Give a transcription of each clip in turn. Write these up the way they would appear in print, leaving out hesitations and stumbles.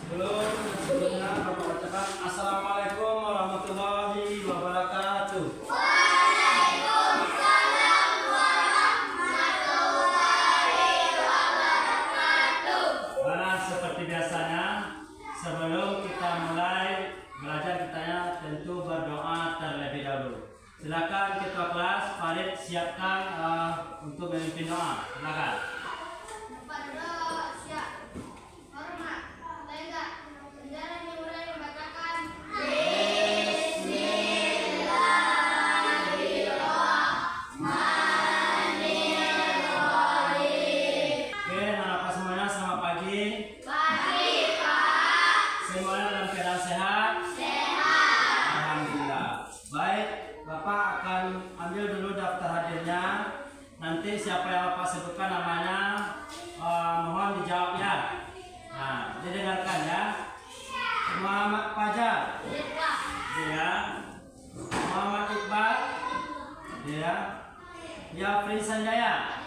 Sebelumnya Bapak bacakan Assalamualaikum warahmatullahi wabarakatuh. Nah, seperti biasanya, sebelum kita mulai belajar kitanya tentu berdoa terlebih dahulu. Silakan ketua kelas Farid siapkan untuk memimpin doa. Silakan. Semuanya dalam keadaan sehat? Sehat. Alhamdulillah. Baik, Bapak akan ambil dulu daftar hadirnya. Nanti siapa yang Bapak sebutkan namanya, mohon dijawab ya. Nah, didengarkan ya. Muhammad Fajar. Ya. Muhammad Iqbal. Ya. Yafri Sanjaya.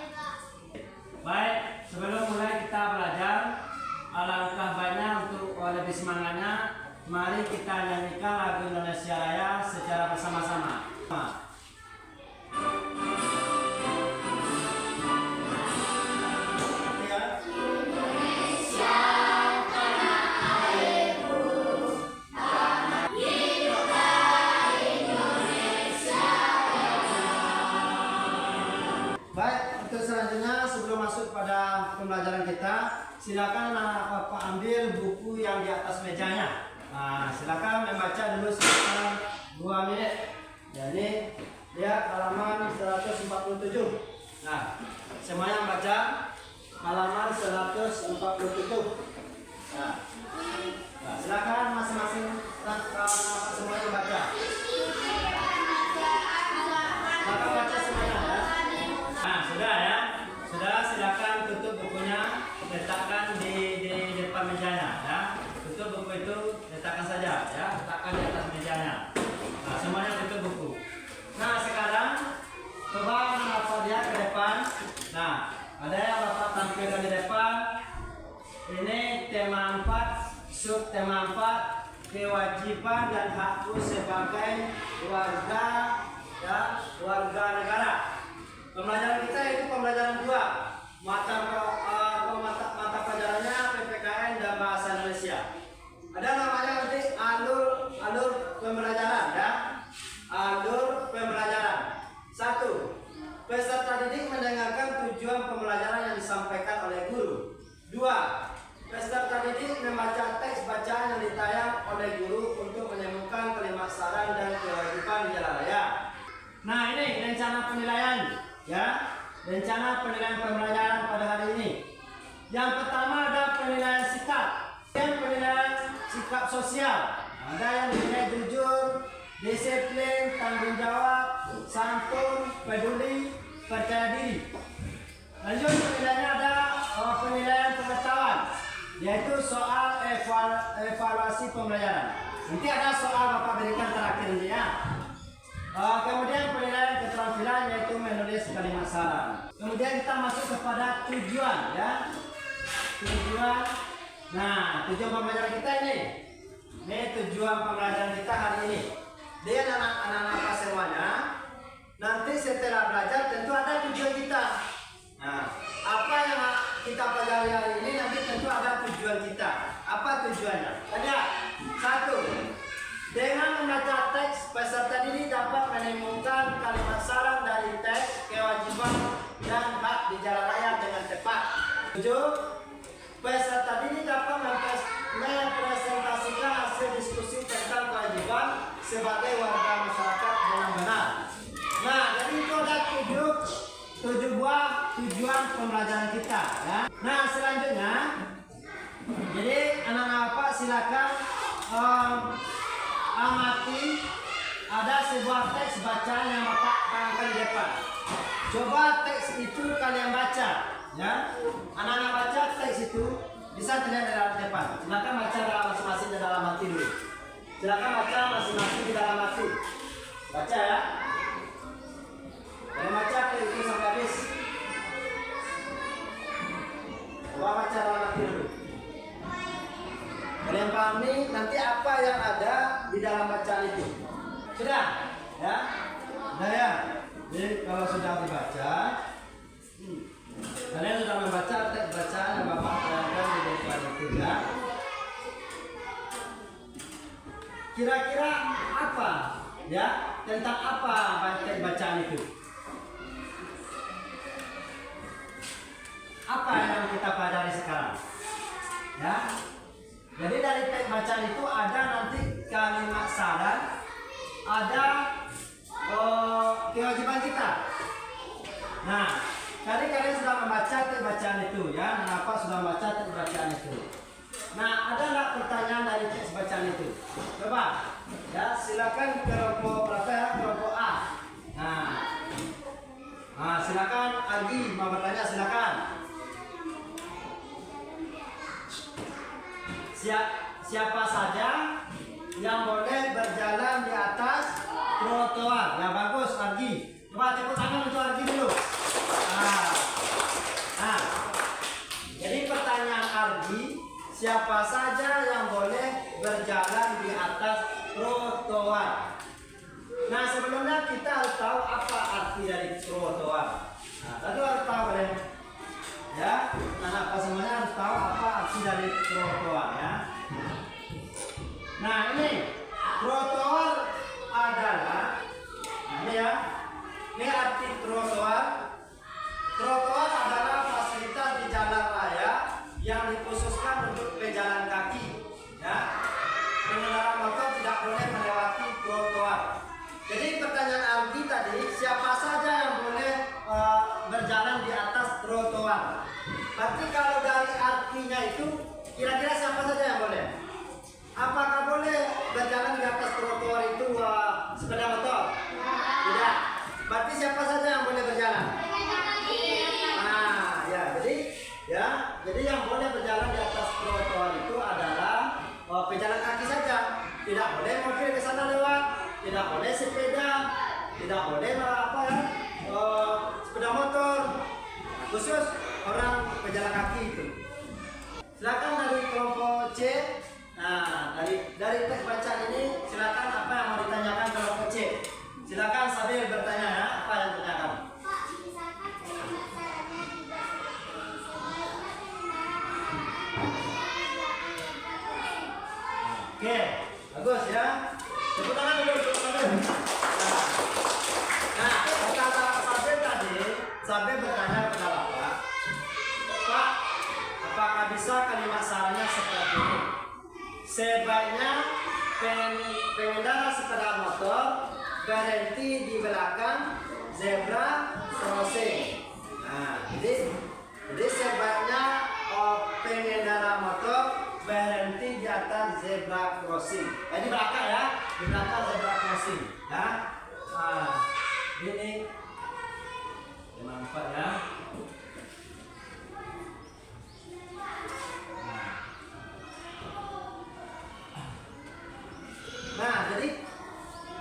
Baik, sebelum mulai kita belajar, alangkah banyak untuk lebih semangatnya, mari kita nyanyikan lagu Indonesia Raya secara bersama-sama. Baik, untuk selanjutnya sebelum masuk pada pembelajaran kita, silakan Bapak ambil buku yang di atas mejanya. Nah, silakan membaca dulu sekitar 2 menit. Jadi lihat halaman 147. Nah, semuanya membaca halaman 147. Nah, silakan masing-masing semuanya membaca. Maka baca semuanya ya. Nah, sudah ya. Sudah, silakan tutup bukunya, letakkan di depan mejanya ya. Tutup buku itu, letakkan saja ya, letakkan di atas mejanya. Nah, semuanya tutup buku. Nah, sekarang coba Bapak lihat ke depan. Nah, ada yang Bapak tampilkan di depan. Ini tema 4, sub tema 4, kewajiban dan hakku sebagai warga ya, warga negara. Pembelajaran kita itu pembelajaran 2. Mata pelajarannya PPKN dan Bahasa Indonesia. Ada namanya nanti alur pembelajaran ya. Alur pembelajaran. 1. Peserta didik mendengarkan tujuan pembelajaran yang disampaikan oleh guru. 2. Peserta didik membaca teks bacaan yang ditayang oleh guru untuk menemukan kalimat saran dan kewajiban di jalan raya. Nah, ini rencana penilaian ya. Rencana penilaian pembelajaran pada hari ini. Yang pertama ada penilaian sikap. Yang penilaian sikap sosial. Ada yang dinilai jujur, disiplin, tanggung jawab, santun, peduli, percaya diri. Lanjut penilaiannya ada penilaian pengetahuan, yaitu soal evaluasi pembelajaran. Nanti ada soal Bapak berikan terakhir ini ya. Kemudian penilaian keterampilan yaitu menulis kalimat saran. Kemudian kita masuk kepada tujuan ya. Tujuan. Nah, tujuan pembelajaran kita ini. Ini tujuan pembelajaran kita hari ini. Dia anak-anak semuanya. Nanti setelah belajar tentu ada tujuan kita. Nah, apa yang kita pelajari hari ini nanti tentu ada tujuan kita. Apa tujuannya? Ada 1. Dengan membaca teks, peserta didik dapat menemukan kalimat saran dari teks, kewajiban, dan hak di jalan raya dengan tepat. 7. Peserta didik dapat mempresentasikan hasil diskusi tentang kewajiban sebagai warga masyarakat dengan benar. Nah, jadi itu ada 7 buah tujuan pembelajaran kita ya. Nah, selanjutnya, jadi anak-anak Bapak silakan amati ada sebuah teks bacaan yang Bapak tanggalkan di depan. Coba teks itu kalian baca ya. Anak-anak baca teks itu bisa terlihat di dalam depan. Silakan baca masing-masing di dalam hati dulu. Silakan baca masing-masing di dalam hati. Baca ya. Kalau baca itu sampai habis. Coba baca dalam hati dulu. memahami nanti apa yang ada di dalam bacaan itu. Sudah? Ya? Sudah ya? Jadi kalau sudah dibaca, kalian sudah membaca teks bacaan yang Bapak terangkan di depan itu ya. Kira-kira apa? Ya, tentang apa teks bacaan itu? Apa yang kita pelajari sekarang? Ya. Jadi dari teks bacaan itu ada nanti kalimat saran, ada kewajiban kita. Nah, tadi kalian sudah membaca teks bacaan itu ya. Kenapa sudah membaca teks bacaan itu? Nah, ada nggak pertanyaan dari teks bacaan itu? Coba, ya silakan kelompok berapa ya? Kelompok A. Nah, silakan Agi mau bertanya, silakan. Siapa saja yang boleh berjalan di atas trotoar? Ya bagus, Argi. Coba tepuk tangan untuk Argi dulu. Nah, jadi pertanyaan Argi, siapa saja yang boleh berjalan di atas trotoar? Nah, sebelumnya kita harus tahu apa arti dari trotoar. Nah, tadi harus tahu kan? Ya, anak apa semuanya harus tahu apa arti dari trotoar ya. Nah, ini trotoar adalah ini ya. Ini arti trotoar. Trotoar adalah fasilitas di jalan raya yang dikhususkan untuk pejalan kaki. Ya, pengendara motor tidak boleh melewati trotoar. Jadi pertanyaan Algi tadi, siapa saja yang boleh berjalan di atas trotoar? Berarti kalau dari artinya itu, kira-kira siapa saja yang boleh? Apakah boleh berjalan di atas trotoar itu sepeda motor? Tidak. Berarti siapa saja yang boleh berjalan? Nah, ya, jadi yang boleh berjalan di atas trotoar itu adalah pejalan kaki saja. Tidak boleh mobil ke sana lewat, tidak boleh sepeda, tidak boleh sepeda motor. Khusus orang pejalan kaki itu. Silakan dari kelompok C. Nah, dari teks bacaan ini silakan apa yang mau ditanyakan kelompok C. Silakan sambil bertanya ya, apa yang ditanyakan. Oke, bagus ya. Tepuk tangan dulu, tepuk tangan. Nah, kata Sabir tadi, Sabir bertanya kepada Bapak, Pak, apakah bisa kalimat sarannya seperti ini? Sebaiknya pengendara sepeda motor berhenti di belakang zebra crossing. Nah, jadi sebaiknya pengendara motor berhenti di atas zebra crossing. Di belakang ya, di belakang zebra crossing. Ya, ini nampak ya. Nah, jadi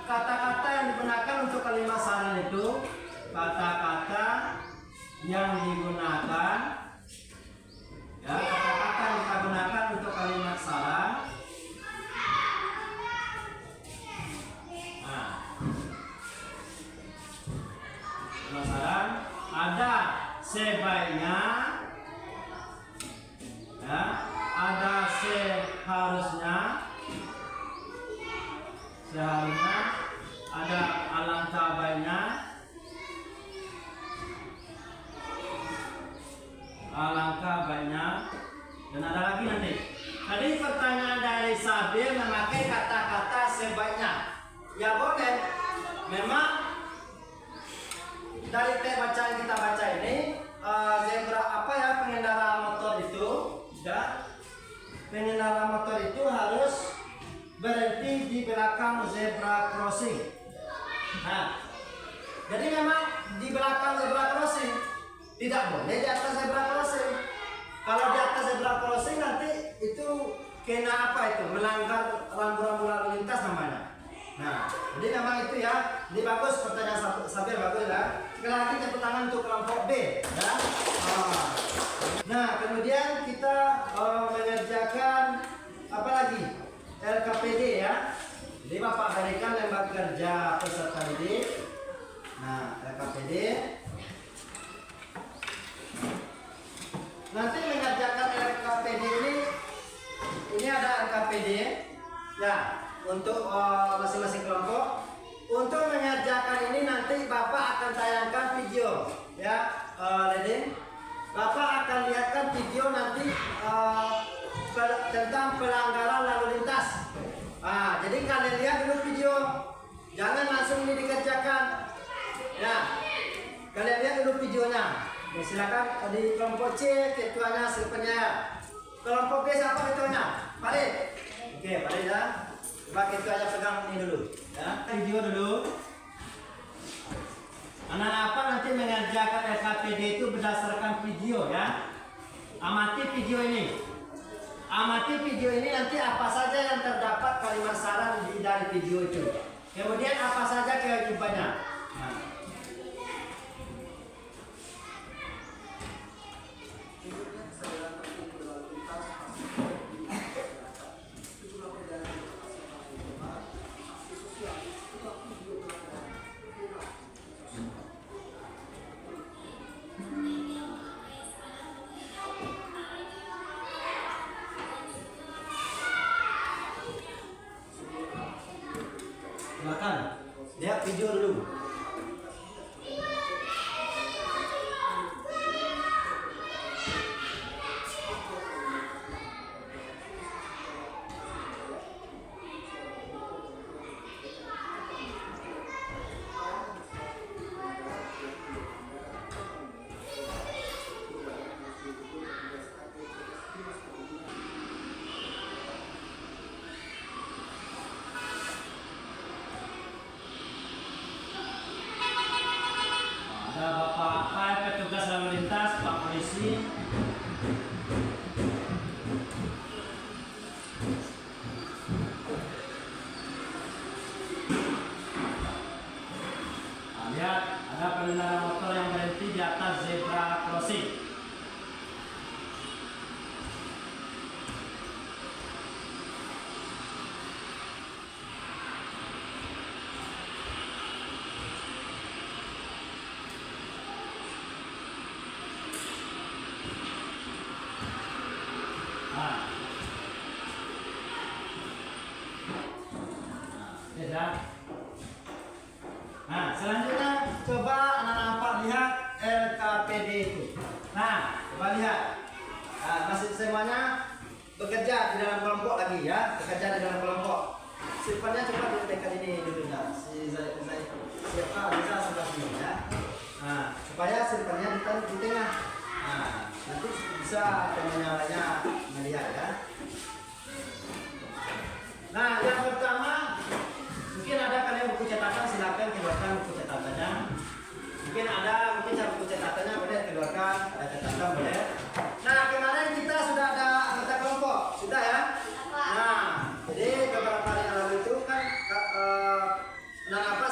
kata-kata yang digunakan untuk kalimat saran itu, kata-kata yang digunakan, ya, kata-kata yang kita gunakan untuk kalimat saran. Nah, kalimat saran ada sebaiknya, ya, ada seharusnya, ada alangkah baiknya, dan ada lagi nanti. Tadi pertanyaan dari Sabir memakai kata-kata sebaiknya. Ya boleh. Memang dari teks bacaan yang kita baca ini, pengendara motor itu, ya, pengendara motor itu harus berhenti di belakang zebra crossing. Nah, jadi memang di belakang zebra crossing, tidak boleh di atas zebra crossing. Kalau di atas zebra crossing nanti itu kena melanggar rambu-rambu lalu lintas namanya. Nah, jadi memang itu ya. Ini bagus pertanyaan Sabir, bagus ya. Sekali lagi tepuk tangan untuk kelompok B ya. Nah, kemudian kita mengerjakan apa lagi? KPD ya untuk masing-masing kelompok. Untuk mengerjakan ini nanti Bapak akan tayangkan video ya, Leden. Bapak akan lihatkan video nanti tentang pelanggaran lalu lintas. Jadi kalian lihat dulu video, jangan langsung ini dikerjakan. Ya, kalian lihat dulu videonya. Ya, silakan di kelompok C ketuanya Silvania. Kelompok B siapa ketuanya? Farid. Oke, Farid ya. Coba ketuanya pegang ini dulu. Ya, video dulu. Anak-anak apa nanti mengerjakan LKPD itu berdasarkan video ya. Amati video ini. Amati video ini nanti apa saja yang terdapat kalimat saran dari video itu. Kemudian apa saja kewajibannya. Nah. Silakan lihat video dulu. Bapak petugas lalu lintas, Pak Polisi. Lihat ada pengendara motor yang berhenti di atas zebra crossing. Nah, selanjutnya coba anak-anak lihat LKPD itu. Nah, coba lihat. Masih semuanya bekerja di dalam kelompok lagi ya, bekerja di dalam kelompok. Sifatnya coba ditekan ini dulu ya. Siapa bisa sebelah sini ya. Nah, supaya sifatnya di tengah. Nah, nanti bisa penyalahnya melihat ya. Nah, yang pertama mungkin ada kalian buku catatan, silakan keluarkan buku catatannya. Mungkin saya buku catatannya boleh keluarkan, ada catatan boleh. Nah, kemarin kita sudah ada anggota kelompok, sudah ya. Nah, jadi beberapa hari yang lalu itu kan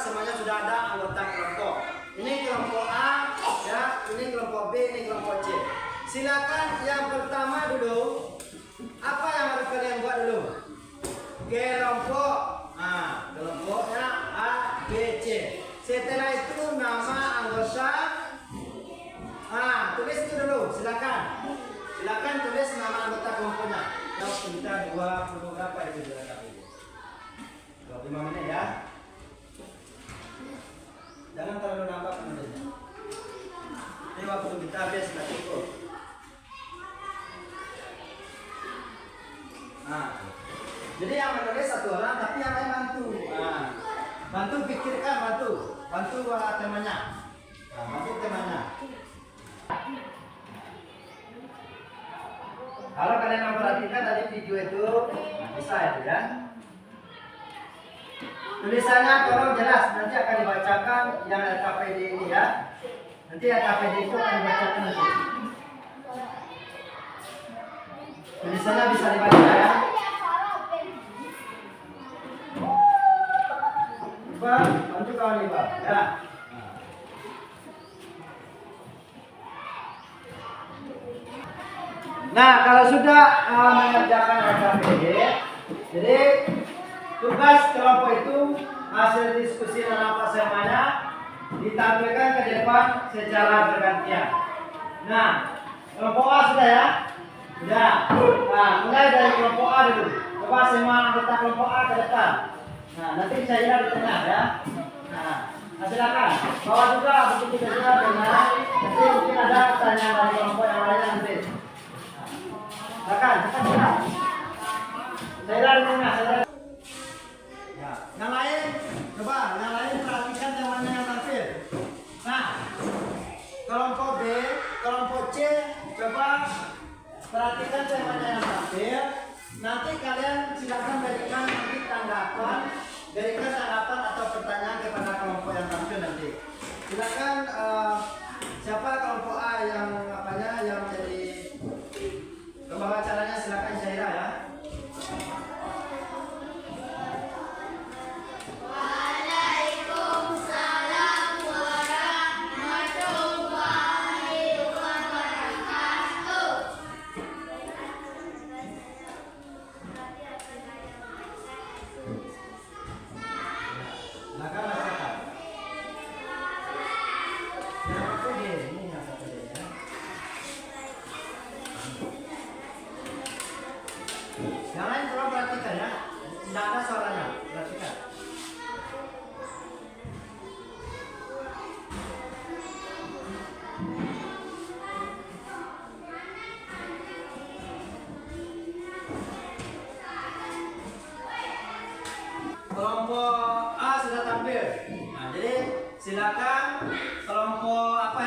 semuanya sudah ada anggota kelompok. Ini kelompok A, ya, ini kelompok B, ini kelompok C. Silakan yang pertama dulu, apa yang harus kalian buat dulu? Kelompok. Nah, kelompoknya A, B, C. Setelah itu nama anggota. Tulis itu dulu, silakan. Silakan tulis nama anggota kelompoknya. Kalau kita 20 berapa itu silakan. 25 menit ya. Jangan terlalu nampak menitnya. Ini waktu kita habis sudah cukup. Nah, jadi yang menulis satu orang, tapi yang lain bantu. Bantu pikirkan, bantu temannya. Bantu temannya. Kalau kalian memperhatikan dari video itu, bisa itu ya. Tulisannya tolong jelas, nanti akan dibacakan yang LKPD ini ya. Nanti LKPD itu akan dibacakan nanti. Tulisannya bisa dibaca ya. Bantu kawan ini Pak ya. Nah, kalau sudah mengerjakan LKPD, jadi tugas kelompok itu hasil diskusi dan apa semuanya ditampilkan ke depan secara bergantian. Nah, kelompok A sudah ya? Sudah. Nah, mulai dari kelompok A dulu. Coba Coba semua anggota kelompok A ke depan. Nah, nanti saya di tengah ya. Nah, silakan. Bawa juga begitu juga dengan nanti mungkin ada pertanyaan dari kelompok yang lainnya nanti. Silakan, silakan. Saya di tengah, saya. Ya, yang lain coba, yang lain perhatikan yang mana yang tampil. Nah, kelompok B, kelompok C, coba perhatikan yang mana yang tampil. Nanti kalian silakan berikan nanti tanggapan, atau pertanyaan kepada kelompok yang tampil nanti. Silakan siapa kelompok A yang jadi pembawa acaranya, silakan Syaira ya. Yang lain tolong perhatikan ya, tidak ada suaranya, perhatikan. Kelompok A sudah tampil. Nah, jadi silakan kelompok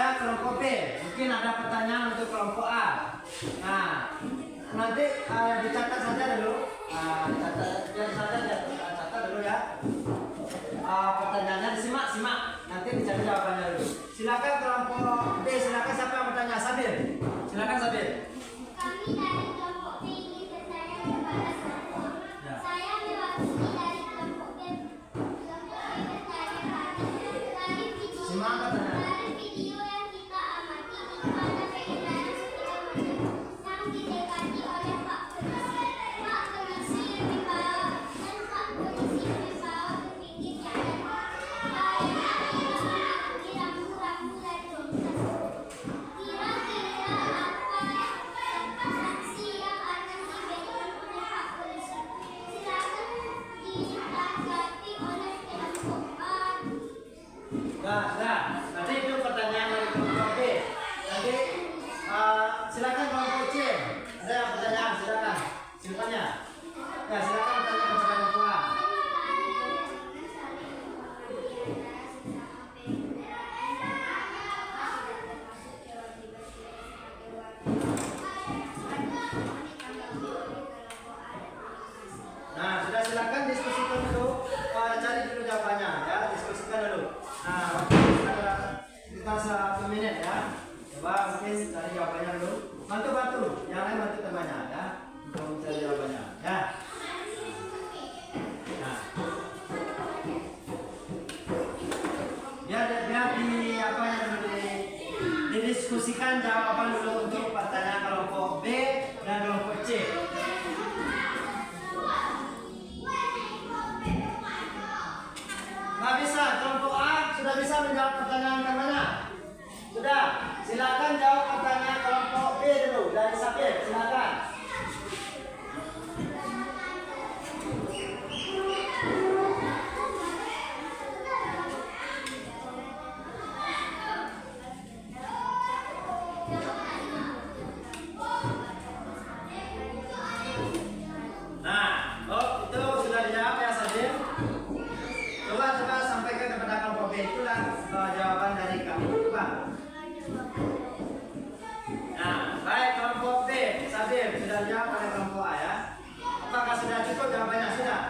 B. Mungkin ada pertanyaan untuk kelompok A. Nah, nanti dicatat saja dulu. Catat dulu ya. Pertanyaannya disimak. Nanti dicari jawabannya dulu. Silakan kelompok B. Silakan siapa yang bertanya? Sabir. Silakan Sabir. Kami dari kelompok B ingin bertanya kepada kelompok. Ya. Saya mewakili dari kelompok B. Kelompok B bertanya dari video yang kita amati di mana peredaran sepeda motor yang didekati oleh Pak Polisi membawa berpikir jalan di rambu-rambu lalu lintas. Kira-kira apa sanksi yang akan diberikan oleh Pak Polisi? Silakan ditanggapi oleh kelompok A. Nah, nanti itu pertanyaan dari kelompok B. Nanti silakan kelompok C. Ada yang pertanyaan? Silakan. Silakannya. Ya, silakan bertanya kepada kelompok A. Nah, sudah silakan diskusikan dulu, cari dulu jawabannya ya, diskusikan dulu. Nah, kita 1 menit ya. Coba mungkin cari jawabannya dulu. Bantu, yang lain bantu temannya ya untuk mencari jawabannya ya. Nah, biar didiskusikan jawaban dulu untuk pertanyaan kelompok B dan kelompok C. Nggak bisa, kelompok A sudah bisa menjawab pertanyaan yang mana? Sudah, silakan jawab pertanyaan kelompok B dulu dari Sabir, silakan. Nah, itu sudah dijawab ya Sabir. Coba sampaikan kepada kelompok B, itulah jawaban dari kami. Coba. Nah, baik kelompok B, Sabir sudah jawab oleh kelompok A ya. Apakah sudah cukup jawabannya? Sudah.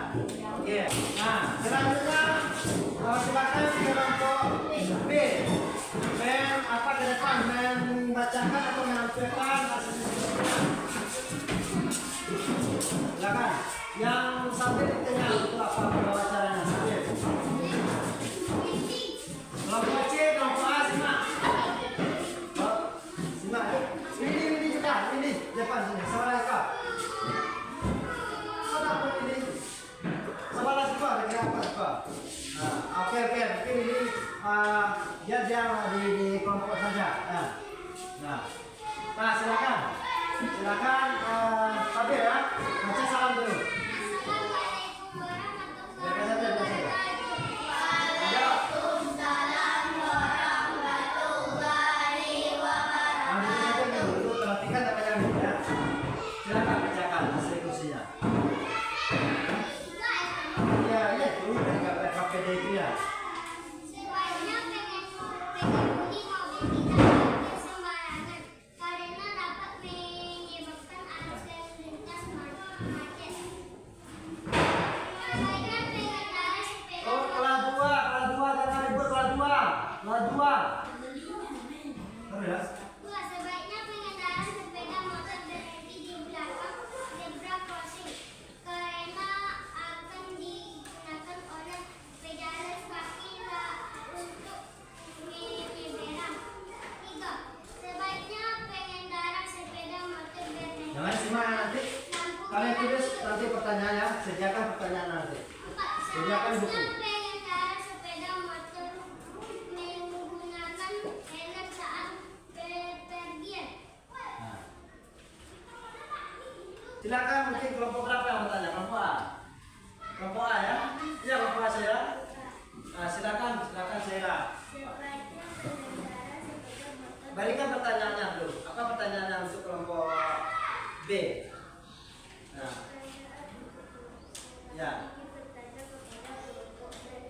Oke. Nah, selanjutnya silakan kelompok B ke depan membacakan atau menampilkan silakan. Yang sampai di tengah itu apa pembawaannya sampai. Kelompok C, kelompok A simak. Simak. Ini juga, ini depan sini. Salah kak. Salah juga ada apa? Oke. Mungkin ini dia di kelompok saja. Nah, silakan. Silakan Fadil ya. Baca salam dulu. hasil kursinya. Juga Ya, itu KPD itu ya. sebaiknya pengemudi mobil tidak parkir sembarangan karena dapat menyebabkan arus lalu lintas macet. Sebaiknya pengendara sepeda Oh, kelas 2, jangan ribut kelas 2. Terus? dua, sebaiknya pengendara sepeda motor berhenti di belakang zebra crossing karena akan digunakan oleh pejalan kaki untuk menyeberang. Tiga, sebaiknya pengendara sepeda motor berhenti. Jangan simak ya, nanti kalian tulis nanti pertanyaannya, sediakan pertanyaan nanti. Empat, Sediakan buku. seharusnya pengendara sepeda motor menggunakan helm saat bepergian. Nah. Silakan mungkin kelompok berapa yang bertanya? Kelompok A. Kelompok A ya? Iya kelompok A saya. Nah, silakan saya. Sebaiknya pengendara sepeda motor Berikan pertanyaannya dulu. Apa pertanyaannya untuk kelompok B? Nah, ya.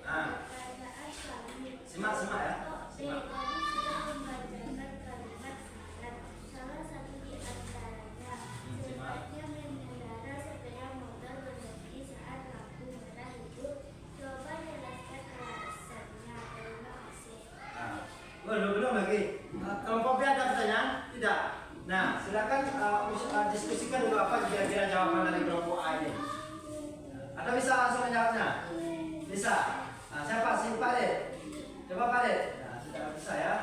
Ah. Simak ya. Simak. Salah satu di antaranya, sebaiknya mengendara sepeda motor berhenti saat lampu merah hijau. Coba jelaskan alasannya. Terima kasih. Nah, belum lagi. Kelompok B ada pertanyaan? Tidak. Nah, silakan diskusikan dulu apa kira-kira jawaban dari kelompok A ini. Atau bisa langsung menjawabnya? Bisa. Nah, siapa? Si Palet. Coba Palet. Nah, sudah bisa ya.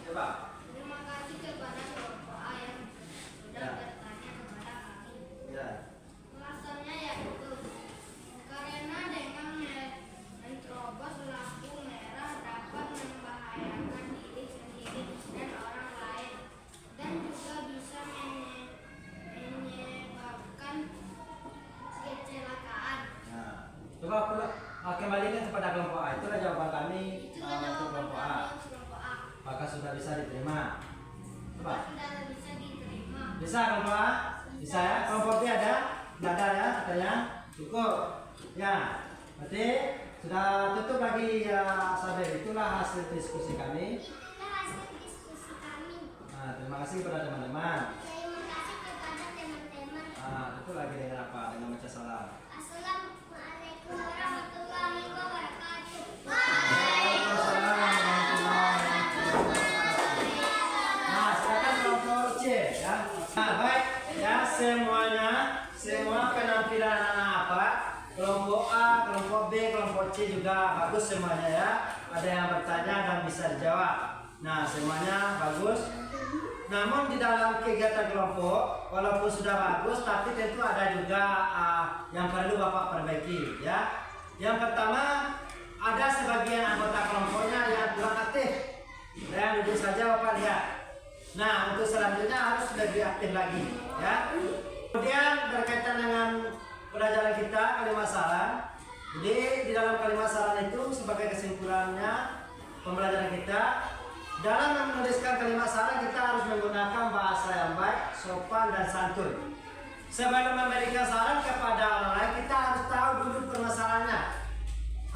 Coba. Terima kasih kepada kelompok A yang sudah bertanya kepada kami. Ya. Alasannya yaitu karena dengan menerobos lampu merah dapat membahayakan diri sendiri dan orang lain, dan juga bisa menyebabkan kecelakaan. Nah, coba kembalikan kepada kelompok A. Itulah jawaban kami Itulah untuk jawaban kelompok A. kami untuk kelompok A. Apakah sudah bisa diterima? Coba. Sudah bisa diterima. Bisa kelompok A? Bisa ya? Kelompok B ada? Tidak ada ya katanya? Cukup. Ya. Berarti sudah tutup lagi ya Saber. Itulah hasil diskusi kami. Itulah hasil diskusi kami. Nah, terima kasih kepada teman-teman. Terima kasih kepada teman-teman. Nah, tutup lagi dengan apa? Dengan baca salam. Assalamualaikum warahmatullahi wabarakatuh. Waalaikumsalam warahmatullahi wabarakatuh. Nah, silakan kelompok C ya. Nah, baik ya semua penampilan anak apa? Kelompok A, kelompok B, kelompok C juga bagus semuanya ya. Ada yang bertanya dan bisa dijawab. Nah, semuanya bagus. Namun di dalam kegiatan kelompok, walaupun sudah bagus, tapi tentu ada juga yang perlu Bapak perbaiki ya. Yang pertama, ada sebagian anggota kelompoknya yang kurang aktif. Dan duduk saja Bapak lihat. Nah, untuk selanjutnya harus lebih aktif lagi ya. Kemudian berkaitan dengan pelajaran kita kalimat saran. Jadi di dalam kalimat saran itu sebagai kesimpulannya pembelajaran kita, dalam menuliskan kalimat saran kita harus menggunakan bahasa yang baik, sopan dan santun. Sebelum memberikan saran kepada orang lain, kita harus tahu dulu permasalahannya.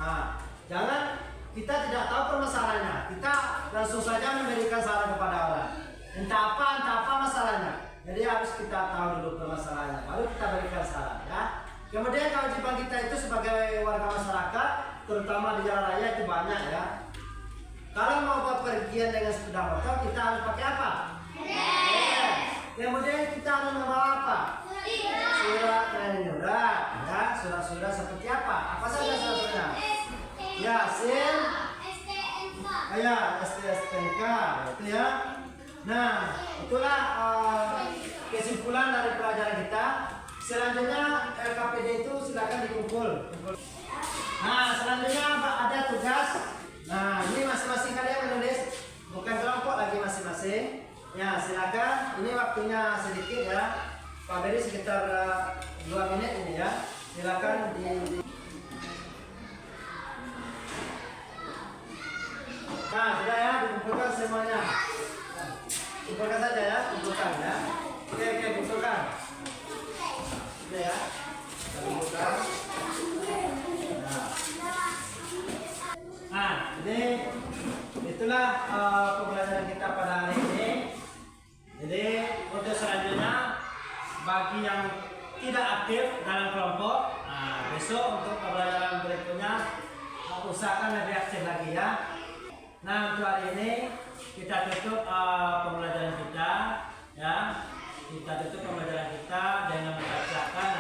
Nah, jangan kita tidak tahu permasalahannya, kita langsung saja memberikan saran kepada orang. Entah apa masalahnya. Jadi harus kita tahu dulu permasalahannya, baru kita berikan saran ya. Kemudian kewajiban kita itu sebagai warga masyarakat, terutama di jalan raya itu banyak ya. Kalau mau bepergian dengan sepeda motor, kita harus pakai apa? Kemudian kita harus membawa apa? Surat menyurat ya. Surat-surat seperti apa? Apa saja suratnya? Ya, SIM, ya, STNK, itu ya. Nah, itulah kesimpulan dari pelajaran kita. Selanjutnya LKPD itu silakan dikumpul. Nah, selanjutnya ada tugas. Nah, ini masing-masing kalian menulis, bukan kelompok lagi masing-masing. Ya, silakan. Ini waktunya sedikit ya. Pak Beri sekitar 2 menit ini ya. Silakan Nah, sudah ya, dikumpulkan semuanya. Kumpulkan saja ya, kumpulkan ya. Oke, kumpulkan. gitu ya. Kita buka. Nah, jadi itulah pembelajaran kita pada hari ini. Jadi untuk selanjutnya bagi yang tidak aktif dalam kelompok, besok untuk pembelajaran berikutnya usahakan lebih aktif lagi ya. Nah, untuk hari ini kita tutup pembelajaran kita ya. Kita tutup pembelajaran kita dengan membacakan